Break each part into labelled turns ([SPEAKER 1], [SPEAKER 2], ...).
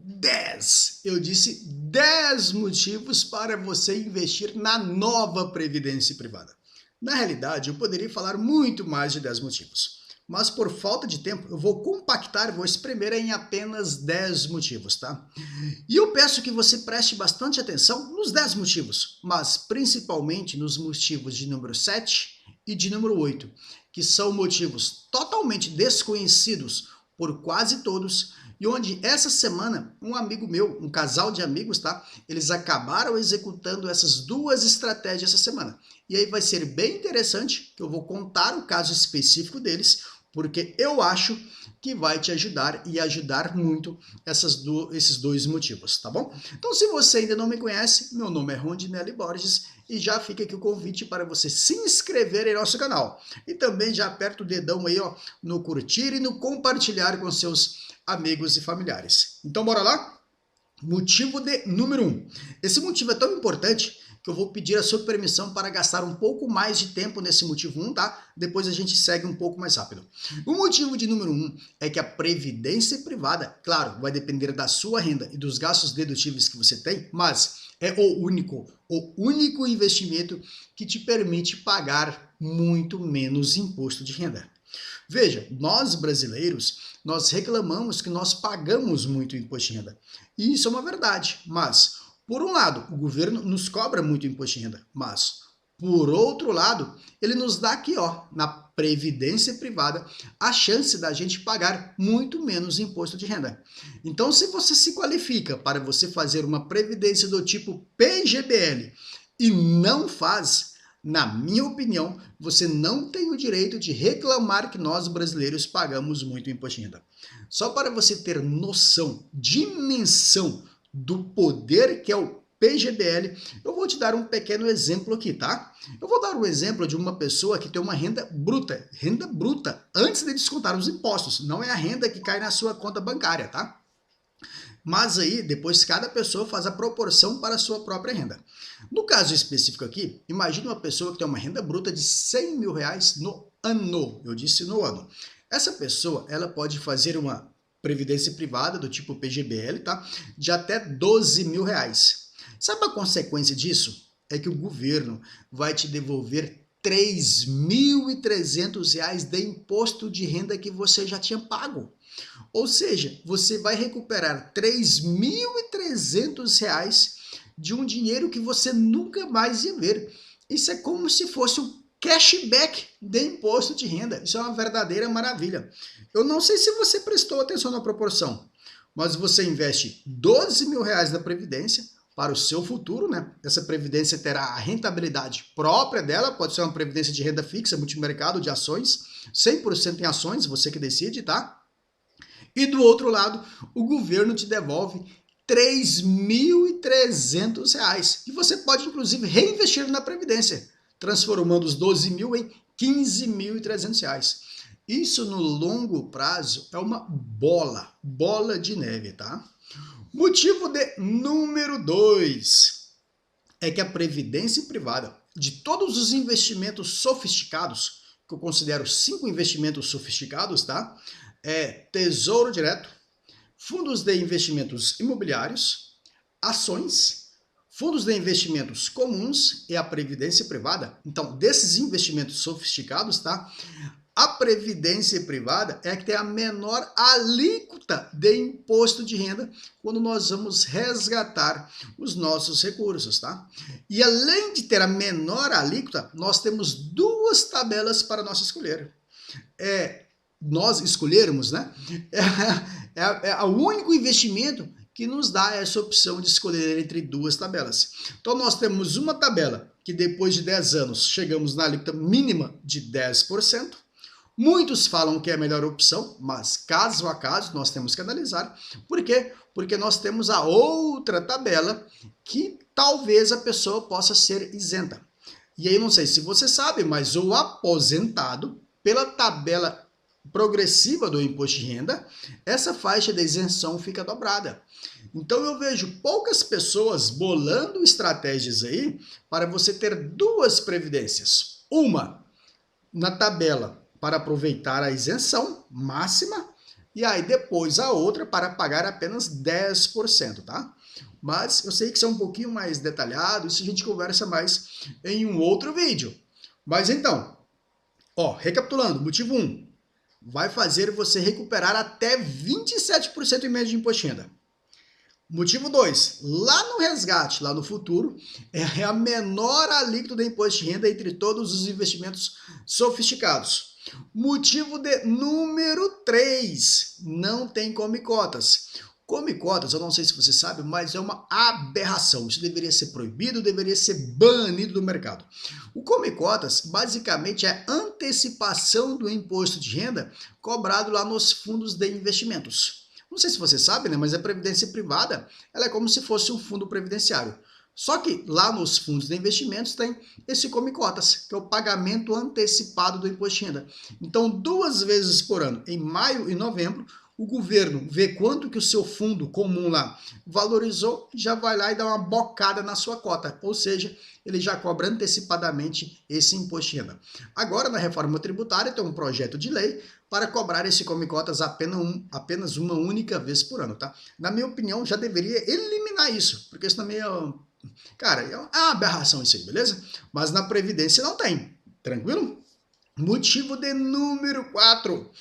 [SPEAKER 1] 10. Eu disse 10 motivos para você investir na nova Previdência Privada. Na realidade, eu poderia falar muito mais de 10 motivos, mas por falta de tempo, eu vou compactar, vou espremer em apenas 10 motivos, tá? E eu peço que você preste bastante atenção nos 10 motivos, mas principalmente nos motivos de número 7 e de número 8, que são motivos totalmente desconhecidos por quase todos, e onde essa semana um amigo meu, um casal de amigos, tá? Eles acabaram executando essas duas estratégias essa semana. E aí vai ser bem interessante, que eu vou contar o caso específico deles, porque eu acho que vai te ajudar e ajudar muito esses dois motivos, tá bom? Então, se você ainda não me conhece, meu nome é Rondinelli Borges e já fica aqui o convite para você se inscrever em nosso canal. E também já aperta o dedão aí, ó, no curtir e no compartilhar com seus amigos e familiares. Então, bora lá? Motivo de número 1. Esse motivo é tão importante que eu vou pedir a sua permissão para gastar um pouco mais de tempo nesse motivo 1, tá? Depois a gente segue um pouco mais rápido. O motivo de número 1 é que a previdência privada, claro, vai depender da sua renda e dos gastos dedutíveis que você tem, mas é o único investimento que te permite pagar muito menos imposto de renda. Veja, nós brasileiros, nós reclamamos que nós pagamos muito imposto de renda. E isso é uma verdade, mas, por um lado, o governo nos cobra muito imposto de renda, mas, por outro lado, ele nos dá aqui, ó, na previdência privada, a chance da gente pagar muito menos imposto de renda. Então, se você se qualifica para você fazer uma previdência do tipo PGBL e não faz, na minha opinião, você não tem o direito de reclamar que nós brasileiros pagamos muito imposto de renda. Só para você ter noção, dimensão do poder que é o PGBL, eu vou te dar um pequeno exemplo aqui, tá? Eu vou dar um exemplo de uma pessoa que tem uma renda bruta, antes de descontar os impostos, não é a renda que cai na sua conta bancária, tá? Mas aí, depois cada pessoa faz a proporção para a sua própria renda. No caso específico aqui, imagine uma pessoa que tem uma renda bruta de 100 mil reais no ano. Eu disse no ano. Essa pessoa, ela pode fazer uma previdência privada do tipo PGBL, tá? De até 12 mil reais. Sabe a consequência disso? É que o governo vai te devolver 3.300 reais de imposto de renda que você já tinha pago. Ou seja, você vai recuperar 3.300 reais de um dinheiro que você nunca mais ia ver. Isso é como se fosse um cashback de imposto de renda. Isso é uma verdadeira maravilha. Eu não sei se você prestou atenção na proporção, mas você investe 12 mil reais da Previdência para o seu futuro, né? Essa Previdência terá a rentabilidade própria dela, pode ser uma Previdência de renda fixa, multimercado, de ações, 100% em ações, você que decide, tá? E do outro lado, o governo te devolve 3.300 reais. E você pode, inclusive, reinvestir na Previdência, transformando os 12 mil em 15.300 reais. Isso no longo prazo é uma bola de neve, tá? Motivo de número 2 é que a Previdência Privada, de todos os investimentos sofisticados, que eu considero 5 investimentos sofisticados, tá? Tesouro Direto, fundos de investimentos imobiliários, ações, fundos de investimentos comuns e a previdência privada. Então, desses investimentos sofisticados, tá? A previdência privada é a que tem a menor alíquota de imposto de renda quando nós vamos resgatar os nossos recursos, tá? E além de ter a menor alíquota, nós temos duas tabelas para nós escolher. Nós escolhermos, né? É o único investimento que nos dá essa opção de escolher entre duas tabelas. Então, nós temos uma tabela que depois de 10 anos chegamos na alíquota mínima de 10%. Muitos falam que é a melhor opção, mas caso a caso nós temos que analisar. Por quê? Porque nós temos a outra tabela que talvez a pessoa possa ser isenta. E aí, não sei se você sabe, mas o aposentado, pela tabela progressiva do imposto de renda, essa faixa de isenção fica dobrada. Então eu vejo poucas pessoas bolando estratégias aí para você ter duas previdências. Uma na tabela para aproveitar a isenção máxima e aí depois a outra para pagar apenas 10%, tá? Mas eu sei que isso é um pouquinho mais detalhado, isso a gente conversa mais em um outro vídeo. Mas então, ó, recapitulando, motivo 1, vai fazer você recuperar até 27% em média de imposto de renda. Motivo 2, lá no resgate, lá no futuro, é a menor alíquota do imposto de renda entre todos os investimentos sofisticados. Motivo de número 3, não tem come cotas. Come cotas, eu não sei se você sabe, mas é uma aberração. Isso deveria ser proibido, deveria ser banido do mercado. O come cotas, basicamente, é antecipação do imposto de renda cobrado lá nos fundos de investimentos. Não sei se você sabe, né, mas a previdência privada ela é como se fosse um fundo previdenciário. Só que lá nos fundos de investimentos tem esse come cotas, que é o pagamento antecipado do imposto de renda. Então, 2 vezes por ano, em maio e novembro, o governo vê quanto que o seu fundo comum lá valorizou, já vai lá e dá uma bocada na sua cota, ou seja, ele já cobra antecipadamente esse imposto de renda. Agora, na reforma tributária, tem um projeto de lei para cobrar esse come cotas apenas uma única vez por ano, tá? Na minha opinião, já deveria eliminar isso, porque isso também cara, é uma aberração isso aí, beleza? Mas na Previdência não tem, tranquilo? Motivo de número 4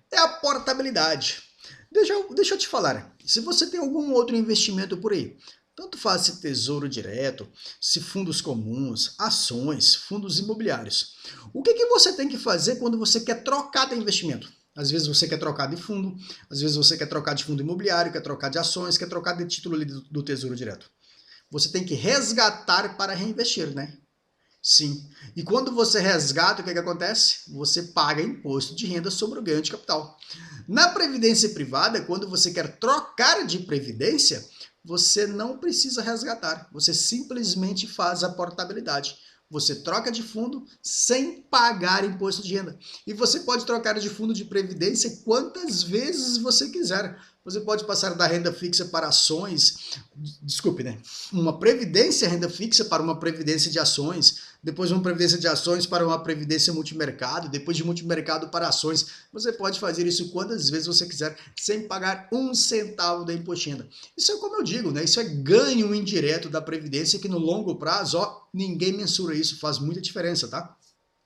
[SPEAKER 1] é a portabilidade. Deixa eu te falar, se você tem algum outro investimento por aí, tanto faz se tesouro direto, se fundos comuns, ações, fundos imobiliários, o que você tem que fazer quando você quer trocar de investimento? Às vezes você quer trocar de fundo, às vezes você quer trocar de fundo imobiliário, quer trocar de ações, quer trocar de título ali do tesouro direto. Você tem que resgatar para reinvestir, né? Sim. E quando você resgata, o que acontece? Você paga imposto de renda sobre o ganho de capital. Na previdência privada, quando você quer trocar de previdência, você não precisa resgatar. Você simplesmente faz a portabilidade. Você troca de fundo sem pagar imposto de renda. E você pode trocar de fundo de previdência quantas vezes você quiser. Você pode passar da renda fixa para ações, desculpe, né? Uma previdência renda fixa para uma previdência de ações, depois uma previdência de ações para uma previdência multimercado, depois de multimercado para ações. Você pode fazer isso quantas vezes você quiser, sem pagar 1 centavo da imposto de renda. Isso é como eu digo, né? Isso é ganho indireto da previdência que no longo prazo, ó, ninguém mensura isso, faz muita diferença, tá?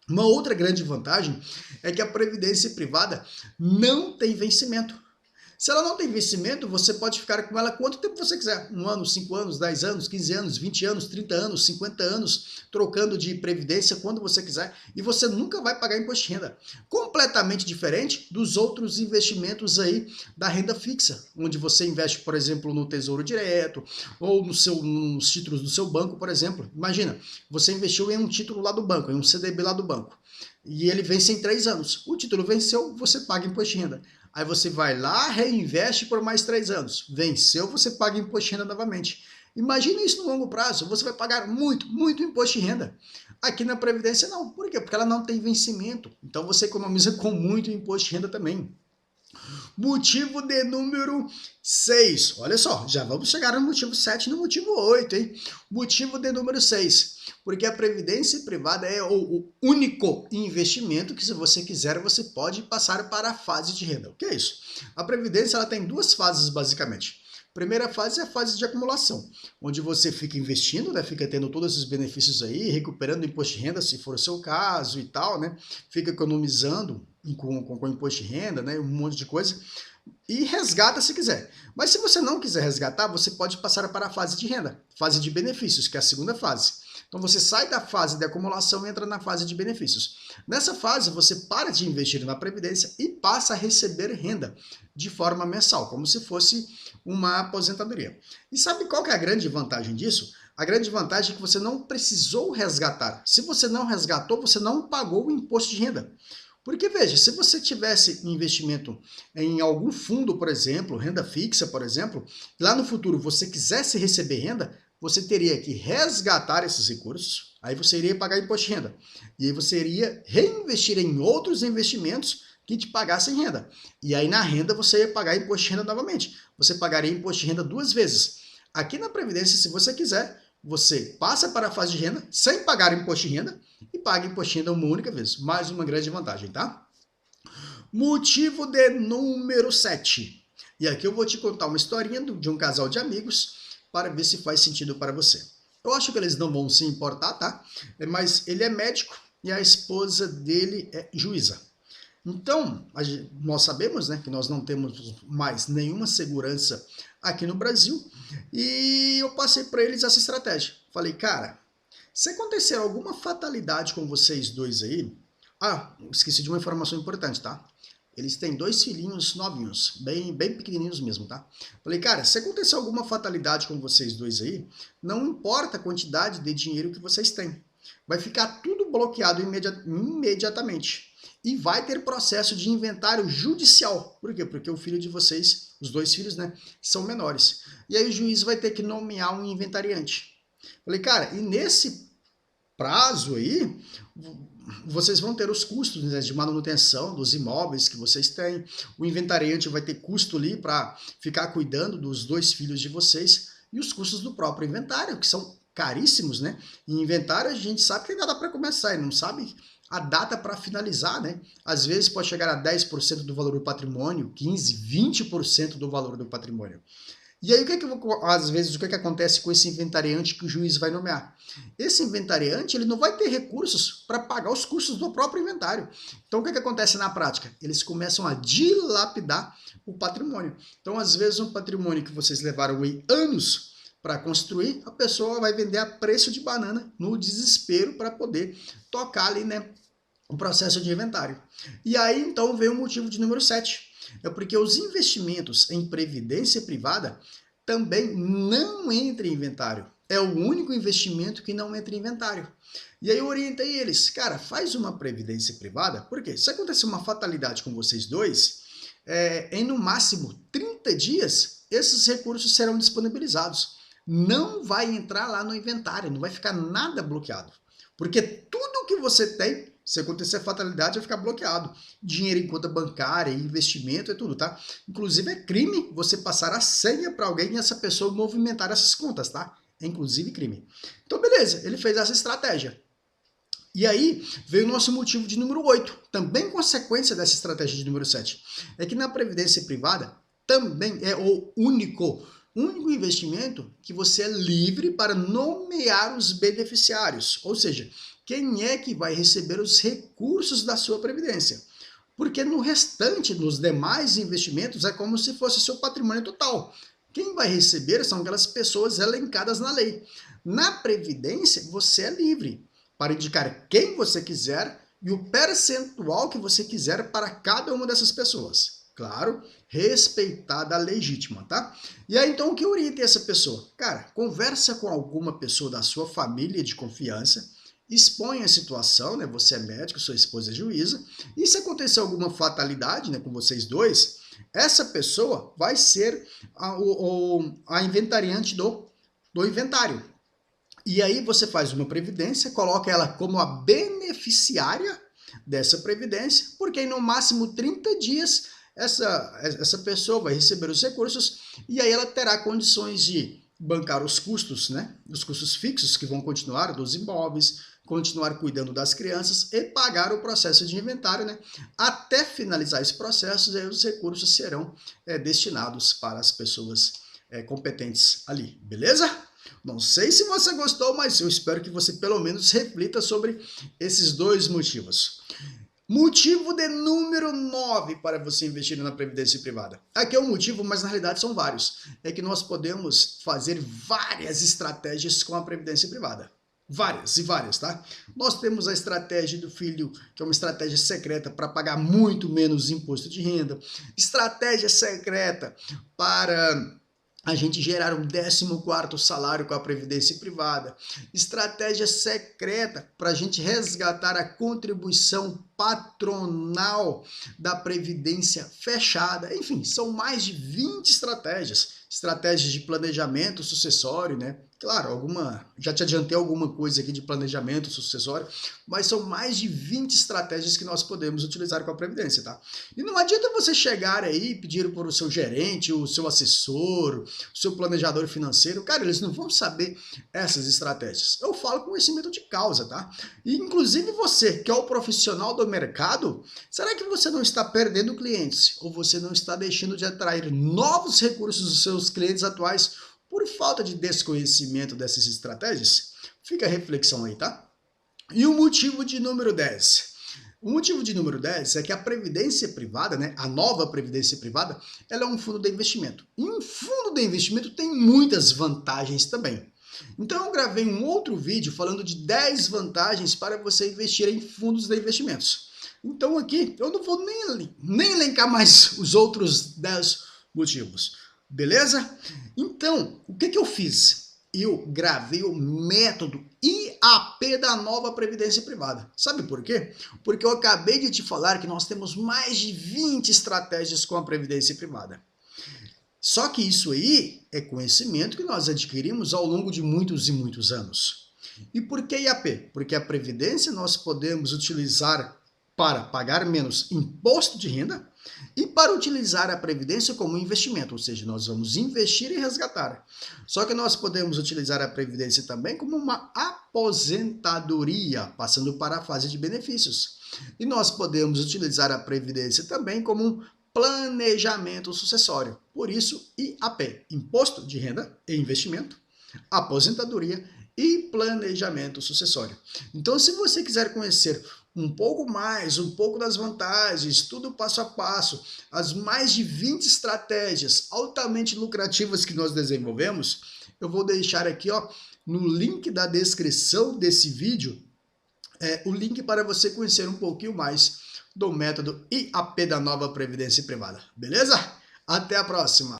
[SPEAKER 1] Uma outra grande vantagem é que a previdência privada não tem vencimento. Se ela não tem vencimento, você pode ficar com ela quanto tempo você quiser. 1 ano, 5 anos, 10 anos, 15 anos, 20 anos, 30 anos, 50 anos, trocando de previdência quando você quiser. E você nunca vai pagar imposto de renda. Completamente diferente dos outros investimentos aí da renda fixa, onde você investe, por exemplo, no Tesouro Direto ou nos títulos do seu banco, por exemplo. Imagina, você investiu em um título lá do banco, em um CDB lá do banco. E ele vence em 3 anos. O título venceu, você paga imposto de renda. Aí você vai lá, reinveste por mais 3 anos. Venceu, você paga imposto de renda novamente. Imagine isso no longo prazo, você vai pagar muito, muito imposto de renda. Aqui na Previdência não. Por quê? Porque ela não tem vencimento. Então você economiza com muito imposto de renda também. Motivo de número 6. Olha só, já vamos chegar no motivo 7 e no motivo 8, hein? Motivo de número 6. Porque a previdência privada é o único investimento que, se você quiser, você pode passar para a fase de renda. O que é isso? A previdência ela tem 2 fases, basicamente. Primeira fase é a fase de acumulação, onde você fica investindo, né? Fica tendo todos esses benefícios aí, recuperando o imposto de renda, se for o seu caso e tal, né? Fica economizando com imposto de renda, né? Um monte de coisa. E resgata se quiser. Mas se você não quiser resgatar, você pode passar para a fase de renda, fase de benefícios, que é a segunda fase. Então você sai da fase de acumulação e entra na fase de benefícios. Nessa fase, você para de investir na previdência e passa a receber renda de forma mensal, como se fosse uma aposentadoria. E sabe qual que é a grande vantagem disso? A grande vantagem é que você não precisou resgatar. Se você não resgatou, você não pagou o imposto de renda. Porque, veja, se você tivesse investimento em algum fundo, por exemplo, renda fixa, por exemplo, lá no futuro você quisesse receber renda, você teria que resgatar esses recursos, aí você iria pagar imposto de renda. E aí você iria reinvestir em outros investimentos que te pagassem renda. E aí na renda você ia pagar imposto de renda novamente. Você pagaria imposto de renda 2 vezes. Aqui na Previdência, se você quiser, você passa para a fase de renda sem pagar imposto de renda e paga imposto de renda uma única vez. Mais uma grande vantagem, tá? Motivo de número 7. E aqui eu vou te contar uma historinha de um casal de amigos para ver se faz sentido para você. Eu acho que eles não vão se importar, tá? Mas ele é médico e a esposa dele é juíza. Então, nós sabemos, né, que nós não temos mais nenhuma segurança aqui no Brasil e eu passei para eles essa estratégia. Falei, cara, se acontecer alguma fatalidade com vocês dois aí... Ah, esqueci de uma informação importante, tá? Eles têm 2 filhinhos novinhos, bem pequenininhos mesmo, tá? Falei, cara, se acontecer alguma fatalidade com vocês dois aí, não importa a quantidade de dinheiro que vocês têm. Vai ficar tudo bloqueado imediatamente. E vai ter processo de inventário judicial. Por quê? Porque o filho de vocês, os 2 filhos, né, são menores. E aí o juiz vai ter que nomear um inventariante. Falei, cara, e nesse prazo aí, vocês vão ter os custos, né, de manutenção dos imóveis que vocês têm. O inventariante vai ter custo ali para ficar cuidando dos 2 filhos de vocês e os custos do próprio inventário, que são caríssimos, né? Em inventário a gente sabe que tem data para começar e não sabe a data para finalizar, né? Às vezes pode chegar a 10% do valor do patrimônio, 15%, 20% do valor do patrimônio. E aí, às vezes, o que acontece com esse inventariante que o juiz vai nomear? Esse inventariante ele não vai ter recursos para pagar os custos do próprio inventário. Então, o que acontece na prática? Eles começam a dilapidar o patrimônio. Então, às vezes, um patrimônio que vocês levaram aí anos para construir, a pessoa vai vender a preço de banana no desespero para poder tocar ali, né, o processo de inventário. E aí, então, vem o motivo de número 7. É porque os investimentos em previdência privada também não entram em inventário. É o único investimento que não entra em inventário. E aí eu orientei eles, cara, faz uma previdência privada, porque se acontecer uma fatalidade com vocês dois, em no máximo 30 dias, esses recursos serão disponibilizados. Não vai entrar lá no inventário, não vai ficar nada bloqueado. Porque tudo que você tem, se acontecer fatalidade, vai ficar bloqueado. Dinheiro em conta bancária, investimento, é tudo, tá? Inclusive é crime você passar a senha para alguém e essa pessoa movimentar essas contas, tá? É inclusive crime. Então, beleza, ele fez essa estratégia. E aí veio o nosso motivo de número 8, também consequência dessa estratégia de número 7. É que na previdência privada também é o único investimento que você é livre para nomear os beneficiários, ou seja, quem é que vai receber os recursos da sua previdência. Porque no restante, nos demais investimentos, é como se fosse seu patrimônio total. Quem vai receber são aquelas pessoas elencadas na lei. Na previdência, você é livre para indicar quem você quiser e o percentual que você quiser para cada uma dessas pessoas. Claro, respeitada a legítima, tá? E aí, então, o que eu orientei essa pessoa? Cara, conversa com alguma pessoa da sua família de confiança, expõe a situação, né? Você é médico, sua esposa é juíza, e se acontecer alguma fatalidade, né, com vocês dois, essa pessoa vai ser a inventariante do inventário. E aí você faz uma previdência, coloca ela como a beneficiária dessa previdência, porque no máximo 30 dias essa pessoa vai receber os recursos e aí ela terá condições de bancar os custos, né? Os custos fixos que vão continuar dos imóveis, continuar cuidando das crianças e pagar o processo de inventário, né? Até finalizar esse processo, aí os recursos serão destinados para as pessoas competentes ali, beleza? Não sei se você gostou, mas eu espero que você pelo menos reflita sobre esses 2 motivos. Motivo de número 9 para você investir na previdência privada. Aqui é um motivo, mas na realidade são vários. É que nós podemos fazer várias estratégias com a previdência privada. Várias e várias, tá? Nós temos a estratégia do filho, que é uma estratégia secreta para pagar muito menos imposto de renda. Estratégia secreta para a gente gerar um 14º salário com a previdência privada. Estratégia secreta para a gente resgatar a contribuição patronal da previdência fechada. Enfim, são mais de 20 estratégias. Estratégias de planejamento sucessório, né? Claro, já te adiantei alguma coisa aqui de planejamento sucessório, mas são mais de 20 estratégias que nós podemos utilizar com a Previdência, tá? E não adianta você chegar aí e pedir para o seu gerente, o seu assessor, o seu planejador financeiro, cara, eles não vão saber essas estratégias. Eu falo conhecimento de causa, tá? E inclusive você, que é o profissional do mercado, será que você não está perdendo clientes? Ou você não está deixando de atrair novos recursos dos seus clientes atuais por falta de desconhecimento dessas estratégias? Fica a reflexão aí, tá? E o motivo de número 10. O motivo de número 10 é que a previdência privada, né, a nova previdência privada, ela é um fundo de investimento. E um fundo de investimento tem muitas vantagens também. Então eu gravei um outro vídeo falando de 10 vantagens para você investir em fundos de investimentos. Então aqui eu não vou nem elencar mais os outros 10 motivos. Beleza? Então, o que eu fiz? Eu gravei o método IAP da nova Previdência Privada. Sabe por quê? Porque eu acabei de te falar que nós temos mais de 20 estratégias com a Previdência Privada. Só que isso aí é conhecimento que nós adquirimos ao longo de muitos e muitos anos. E por que IAP? Porque a Previdência nós podemos utilizar para pagar menos imposto de renda e para utilizar a Previdência como investimento, ou seja, nós vamos investir e resgatar. Só que nós podemos utilizar a Previdência também como uma aposentadoria, passando para a fase de benefícios. E nós podemos utilizar a Previdência também como um planejamento sucessório. Por isso, IAP, Imposto de Renda e Investimento, Aposentadoria e Planejamento Sucessório. Então, se você quiser conhecer um pouco das vantagens, tudo passo a passo, as mais de 20 estratégias altamente lucrativas que nós desenvolvemos, eu vou deixar aqui no link da descrição desse vídeo, o link para você conhecer um pouquinho mais do método IAP da nova Previdência Privada. Beleza? Até a próxima!